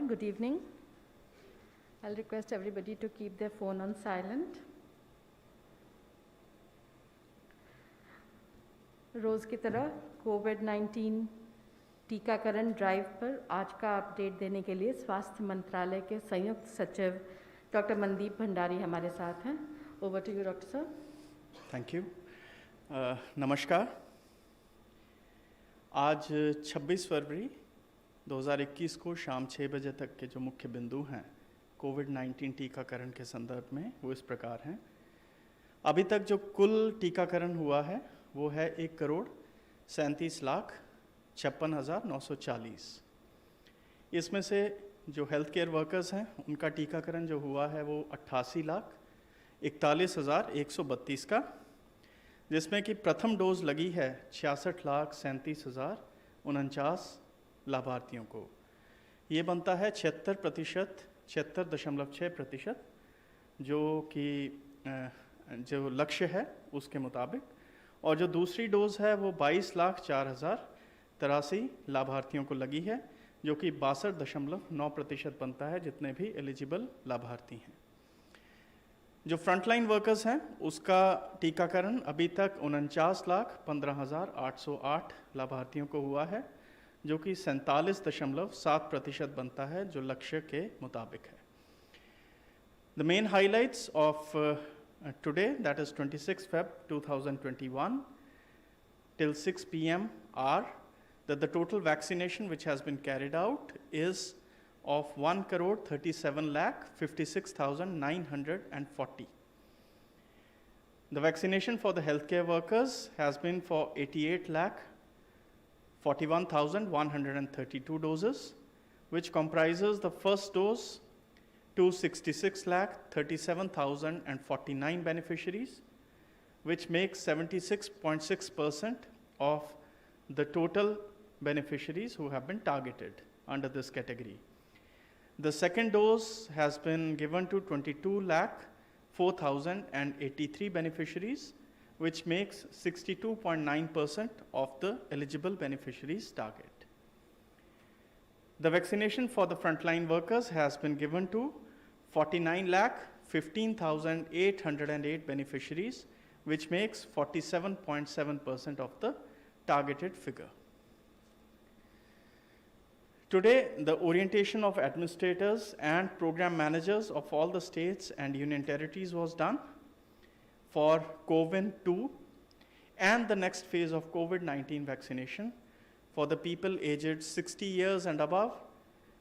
morning, good evening. I'll request everybody to keep their phone on silent. रोज़ की तरह कोविड-19 टीकाकरण drive पर आज का अपडेट देने के लिए स्वास्थ्य मंत्रालय के संयुक्त सचिव डॉक्टर मनदीप भंडारी हमारे साथ हैं. Over to you doctor sir. Thank you. नमस्कार. आज 26 फरवरी 2021 को शाम 6 बजे तक के जो मुख्य बिंदु हैं कोविड-19 टीकाकरण के संदर्भ में वो इस प्रकार हैं. अभी तक जो कुल टीकाकरण हुआ है वो है 1,37,56,940. इसमें से जो हेल्थ केयर वर्कर्स हैं उनका टीकाकरण जो हुआ है वो 88,41,132 का, जिसमें कि प्रथम डोज लगी है 66,37,049 लाभार्थियों को. ये बनता है 76.6% जो कि जो लक्ष्य है उसके मुताबिक. और जो दूसरी डोज़ है वो 22,04,083 लाभार्थियों को लगी है, जो कि 62.9% बनता है जितने भी एलिजिबल लाभार्थी हैं. जो फ्रंटलाइन वर्कर्स हैं उसका टीकाकरण अभी तक 49,15,808 लाभार्थियों को हुआ है, जो कि 47.7% बनता है जो लक्ष्य के मुताबिक है. The main highlights of today, that is 26 Feb 2021 till 6 p.m. are that the total vaccination which has been carried out is of 1,37,56,940. The vaccination for the healthcare workers has been for 88,41,132 doses, which comprises the first dose to 66,37,049 beneficiaries, which makes 76.6% of the total beneficiaries who have been targeted under this category. The second dose has been given to 22,04,083 beneficiaries, which makes 62.9% of the eligible beneficiaries target. The vaccination for the frontline workers has been given to 49,15,808 beneficiaries, which makes 47.7% of the targeted figure. Today, the orientation of administrators and program managers of all the states and union territories was done for COVIN-2 and the next phase of COVID-19 vaccination for the people aged 60 years and above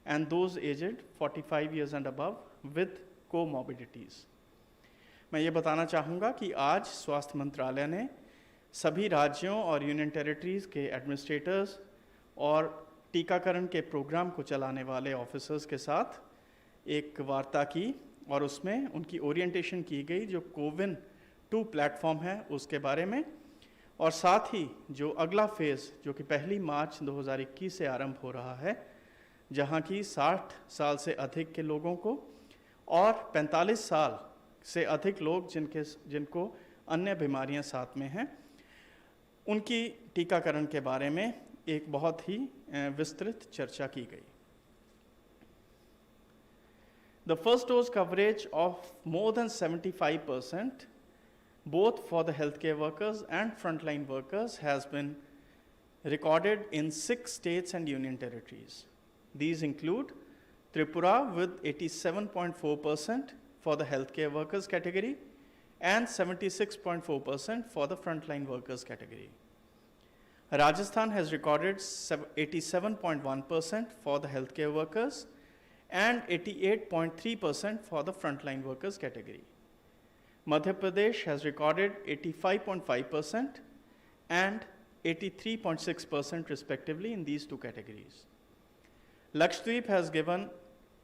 and those aged 45 years and above with comorbidities. मैं ये बताना चाहूँगा कि आज स्वास्थ्य मंत्रालय ने सभी राज्यों और यूनियन टेरिटरीज़ के एडमिनिस्ट्रेटर्स और टीकाकरण के प्रोग्राम को चलाने वाले ऑफिसर्स के साथ एक वार्ता की और उसमें उनकी ओरिएंटेशन की गई जो कोविन-2 प्लेटफॉर्म है उसके बारे में, और साथ ही जो अगला फेज़ जो कि 1 मार्च 2021 से आरंभ हो रहा है, जहां की 60 साल से अधिक के लोगों को और 45 साल से अधिक लोग जिनको अन्य बीमारियां साथ में हैं, उनकी टीकाकरण के बारे में एक बहुत ही विस्तृत चर्चा की गई. The first dose coverage of more than 75%, both for the healthcare workers and frontline workers, has been recorded in 6 states and union territories. These include Tripura with 87.4% for the healthcare workers category and 76.4% for the frontline workers category. Rajasthan has recorded 87.1% for the healthcare workers and 88.3% for the frontline workers category. Madhya Pradesh has recorded 85.5% and 83.6% respectively in these two categories. Lakshadweep has given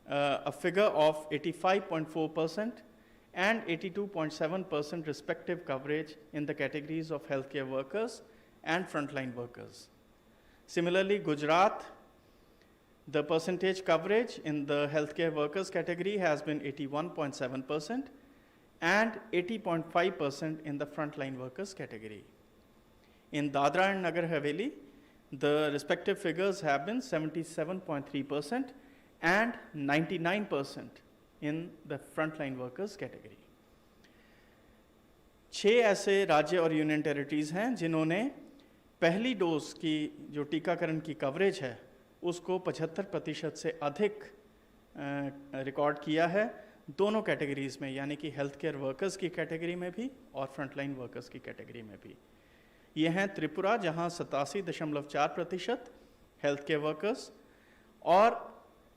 a figure of 85.4% and 82.7% respective coverage in the categories of healthcare workers and frontline workers. Similarly, Gujarat, the percentage coverage in the healthcare workers category has been 81.7% and 80.5% in the frontline workers category. In Dadra and Nagar Haveli, the respective figures have been 77.3% and 99% in the frontline workers category. 6 ऐसे राज्य और union territories हैं जिन्होंने पहली dose की जो टीकाकरण की कवरेज है उसको 75% से अधिक रिकॉर्ड किया है दोनों कैटेगरीज में, यानी कि हेल्थ केयर वर्कर्स की कैटेगरी में भी और फ्रंटलाइन वर्कर्स की कैटेगरी में भी। ये हैं त्रिपुरा जहां 87.4% हेल्थ केयर वर्कर्स और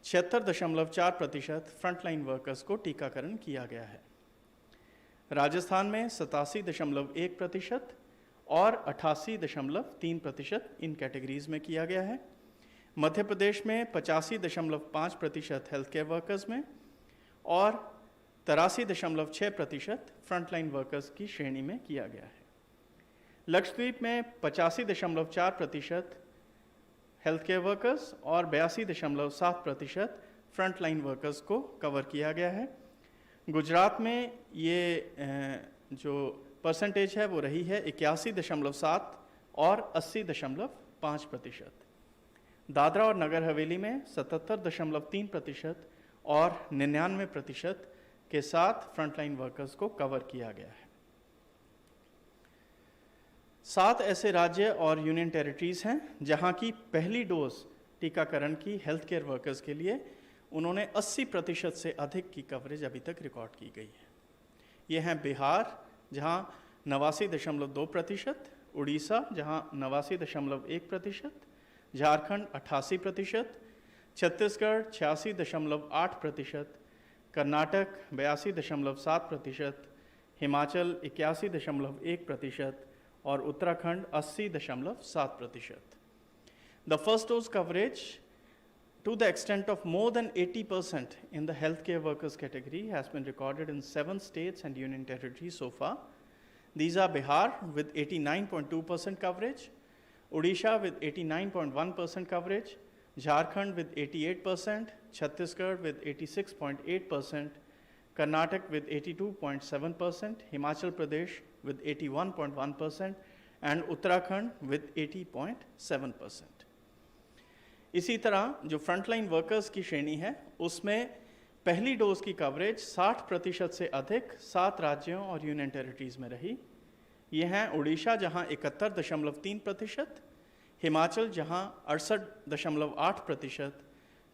76.4% फ्रंटलाइन वर्कर्स को टीकाकरण किया गया है। राजस्थान में 87.1% और 88.3% इन कैटेगरीज में किया गया है। मध्य प्रदेश में 85.5% हेल्थ केयर वर्कर्स में और 83.6% फ्रंटलाइन वर्कर्स की श्रेणी में किया गया है। लक्षद्वीप में 85.4% हेल्थ केयर वर्कर्स और 82.7% फ्रंटलाइन वर्कर्स को कवर किया गया है। गुजरात में ये जो परसेंटेज है वो रही है 81.7 और 80.5%। दादरा और नगर हवेली में 77.3% और 99% के साथ फ्रंटलाइन वर्कर्स को कवर किया गया है। 7 ऐसे राज्य और यूनियन टेरिटरीज हैं जहां की पहली डोज टीकाकरण की हेल्थ केयर वर्कर्स के लिए उन्होंने 80% से अधिक की कवरेज अभी तक रिकॉर्ड की गई है। ये हैं बिहार जहां 89.2%, उड़ीसा जहां 89.1%, झारखंड 88%, छत्तीसगढ़ 86.8%, कर्नाटक 82.7%, हिमाचल 81.1% और Uttarakhand 80.7%. The first dose coverage to the extent of more than 80% in the healthcare workers category has been recorded in 7 states and union territories so far. These are Bihar with 89.2% coverage, Odisha with 89.1% coverage, Jharkhand with 88%, Chhattisgarh with 86.8%, Karnataka with 82.7%, Himachal Pradesh with 81.1% and Uttarakhand with 80.7%. इसी तरह जो frontline workers की श्रेणी है उसमें पहली dose की coverage 60% से अधिक 7 राज्यों और यूनियन टेरिटरीज में रही। ये हैं उड़ीसा जहां 71.3%, हिमाचल जहां 68.8%,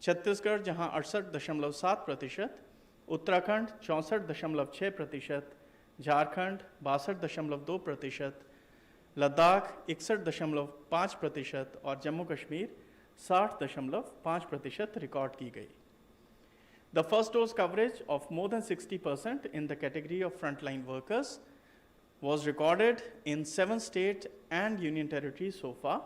छत्तीसगढ़ जहां 68.7%, उत्तराखंड 64.6%, झारखंड 62.2%, लद्दाख 61.5% और जम्मू कश्मीर 60.5% रिकॉर्ड की गई। The first dose coverage of more than 60% in the category of frontline workers was recorded in 7 states and union territories so far.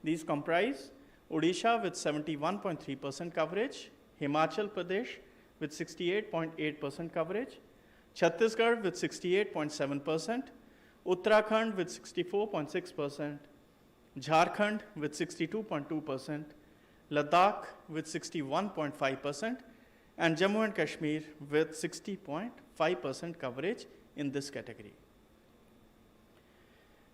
These comprise Odisha with 71.3% coverage, Himachal Pradesh with 68.8% coverage, Chhattisgarh with 68.7%, Uttarakhand with 64.6%, Jharkhand with 62.2%, Ladakh with 61.5%, and Jammu and Kashmir with 60.5% coverage in this category.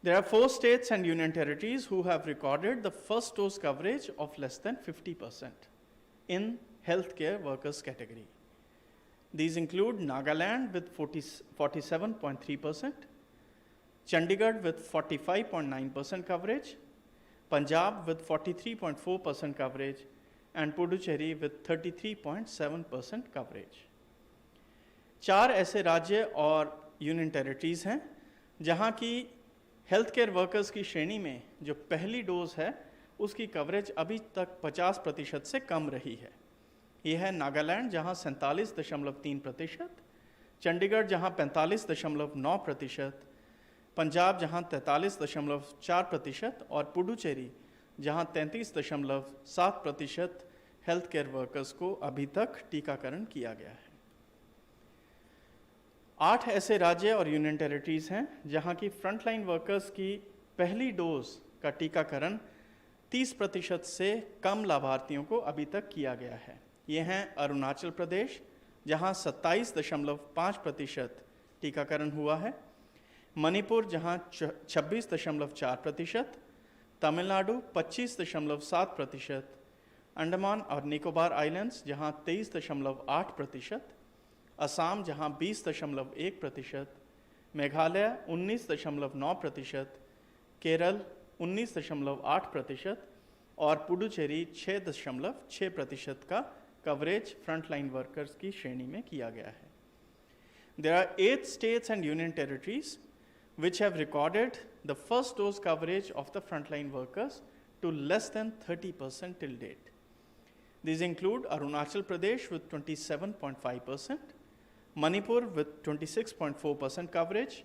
There are 4 states and union territories who have recorded the first dose coverage of less than 50% in healthcare workers category. These include Nagaland with 47.3%, Chandigarh with 45.9% coverage, Punjab with 43.4% coverage, and Puducherry with 33.7% coverage. 4 ऐसे राज्य और union territories हैं जहां की health care workers की श्रेणी में जो पहली डोज है उसकी कवरेज अभी तक 50% से कम रही है। यह है नागालैंड जहां 47.3%, चंडीगढ़ जहां 45.9%, पंजाब जहां 43.4% और पुडुचेरी जहां 33.7% हेल्थ केयर वर्कर्स को अभी तक टीकाकरण किया गया है। 8 ऐसे राज्य और यूनियन टेरिटरीज हैं जहां की फ्रंटलाइन वर्कर्स की पहली डोज का टीकाकरण 30% से कम लाभार्थियों को अभी तक किया गया है। ये हैं अरुणाचल प्रदेश जहां 27.5% टीकाकरण हुआ है, मणिपुर जहां 26.4%, तमिलनाडु 25.7%, अंडमान और निकोबार आइलैंड्स जहां 23.8%, असम जहां 20.1%, मेघालय 19.9%, केरल 19.8% और पुडुचेरी 6.6% का कवरेज फ्रंटलाइन वर्कर्स की श्रेणी में किया गया है. There are 8 states and union territories which have recorded the first dose coverage of the frontline workers to less than 30% till date. These include Arunachal Pradesh with 27.5%, Manipur with 26.4% coverage,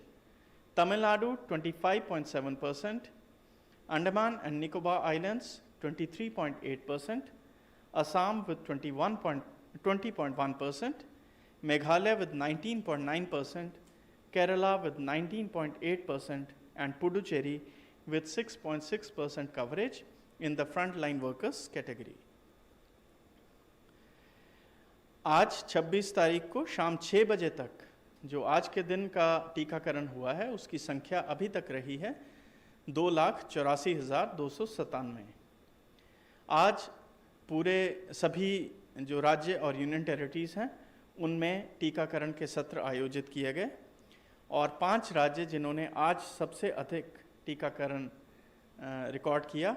Tamil Nadu 25.7%, Andaman and Nicobar Islands 23.8%, Assam with 20.1%, Meghalaya with 19.9%, Kerala with 19.8%, and Puducherry with 6.6% coverage in the frontline workers category. आज 26 तारीख को शाम 6 बजे तक जो आज के दिन का टीकाकरण हुआ है उसकी संख्या अभी तक रही है 2,84,297. आज पूरे सभी जो राज्य और यूनियन टेरिटरीज हैं उनमें टीकाकरण के सत्र आयोजित किए गए और 5 राज्य जिन्होंने आज सबसे अधिक टीकाकरण रिकॉर्ड किया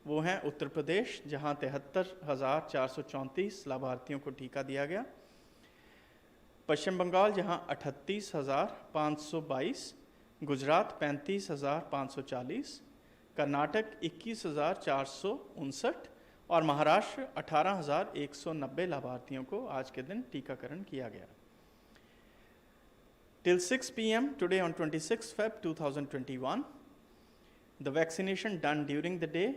वो हैं उत्तर प्रदेश जहां 73,434 लाभार्थियों को टीका दिया गया, पश्चिम बंगाल जहां 38,522, गुजरात 35,540, कर्नाटक 21,459 और महाराष्ट्र 18,190 लाभार्थियों को आज के दिन टीकाकरण किया गया. Till 6 p.m. today on 26 Feb 2021, the vaccination done during the day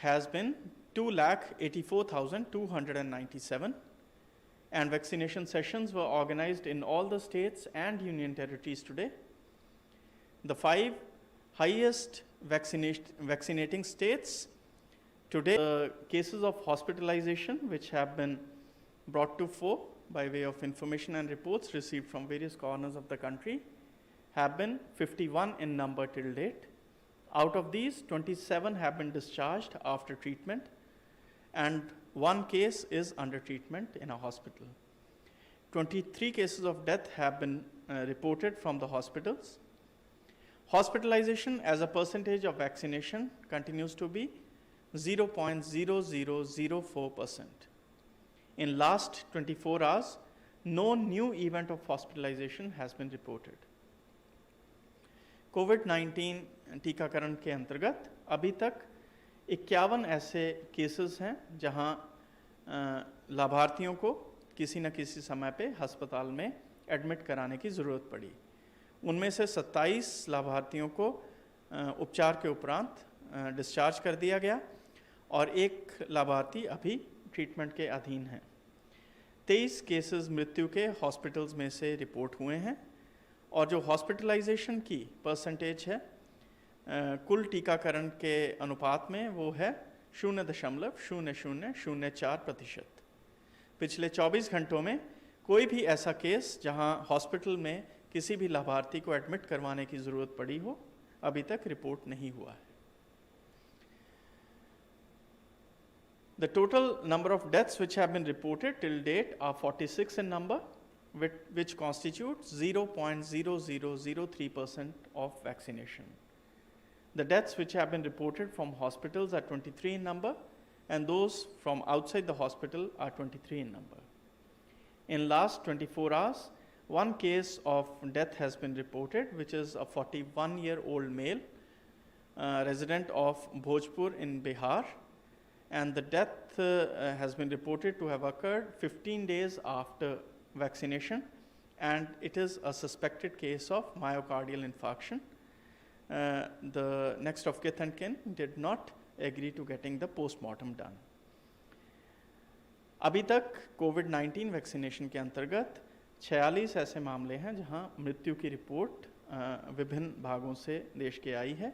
has been 2,84,297 and vaccination sessions were organized in all the states and union territories today. The 5 highest vaccinating states today, the cases of hospitalization which have been brought to fore by way of information and reports received from various corners of the country have been 51 in number till date. Out of these, 27 have been discharged after treatment and 1 case is under treatment in a hospital. 23 cases of death have been reported from the hospitals. Hospitalization as a percentage of vaccination continues to be 0.0004%. In last 24 hours, no new event of hospitalization has been reported. कोविड-19 टीकाकरण के अंतर्गत अभी तक 51 ऐसे cases हैं जहां लाभार्थियों को किसी न किसी समय पे अस्पताल में एडमिट कराने की ज़रूरत पड़ी. उनमें से 27 लाभार्थियों को उपचार के उपरांत डिस्चार्ज कर दिया गया और 1 लाभार्थी अभी ट्रीटमेंट के अधीन है. 23 केसेस मृत्यु के हॉस्पिटल्स में से रिपोर्ट हुए हैं और जो हॉस्पिटलाइजेशन की परसेंटेज है कुल टीकाकरण के अनुपात में वो है 0.0004%. पिछले 24 घंटों में कोई भी ऐसा केस जहां हॉस्पिटल में किसी भी लाभार्थी को एडमिट करवाने की ज़रूरत पड़ी हो अभी तक रिपोर्ट नहीं हुआ है. The total number of deaths which have been reported till date are 46 in number, which constitutes 0.0003% of vaccination. The deaths which have been reported from hospitals are 23 in number, and those from outside the hospital are 23 in number. In last 24 hours, 1 case of death has been reported, which is a 41-year-old male, resident of Bhojpur in Bihar, and the death has been reported to have occurred 15 days after vaccination, and it is a suspected case of myocardial infarction. The next of kith and kin did not agree to getting the postmortem done. अभी तक कोविड-19 vaccination के अंतर्गत 46 ऐसे मामले हैं जहां मृत्यु की रिपोर्ट विभिन्न भागों से देश के आई है.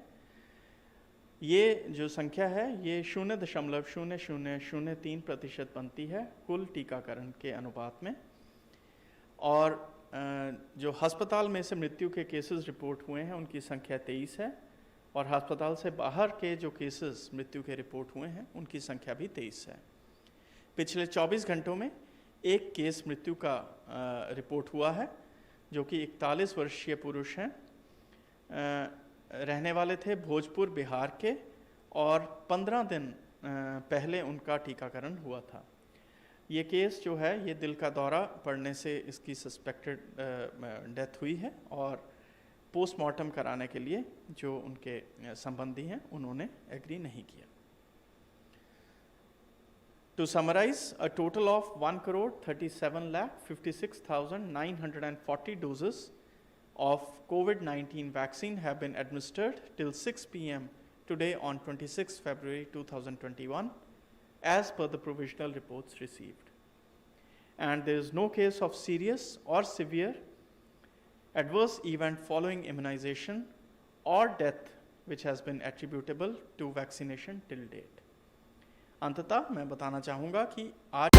ये जो संख्या है ये 0.0003% बनती है कुल टीकाकरण के अनुपात में. और जो अस्पताल में से मृत्यु के केसेस रिपोर्ट हुए हैं उनकी संख्या 23 है और अस्पताल से बाहर के जो केसेस मृत्यु के रिपोर्ट हुए हैं उनकी संख्या भी 23 है। पिछले 24 घंटों में एक केस मृत्यु का रिपोर्ट हुआ है, जो कि 41 वर्षीय पुरुष हैं, रहने वाले थे भोजपुर बिहार के, और 15 दिन पहले उनका टीकाकरण हुआ था। ये केस जो है ये दिल का दौरा पड़ने से इसकी सस्पेक्टेड डेथ हुई है, और पोस्टमार्टम कराने के लिए जो उनके संबंधी हैं उन्होंने एग्री नहीं किया। To summarize, a total of 1,37,56,940 doses of COVID-19 vaccine have been administered till 6 p.m. today on 26 February 2021, as per the provisional reports received. And there is no case of serious or severe adverse event following immunization or death which has been attributable to vaccination till date. अंततः मैं बताना चाहूँगा कि आज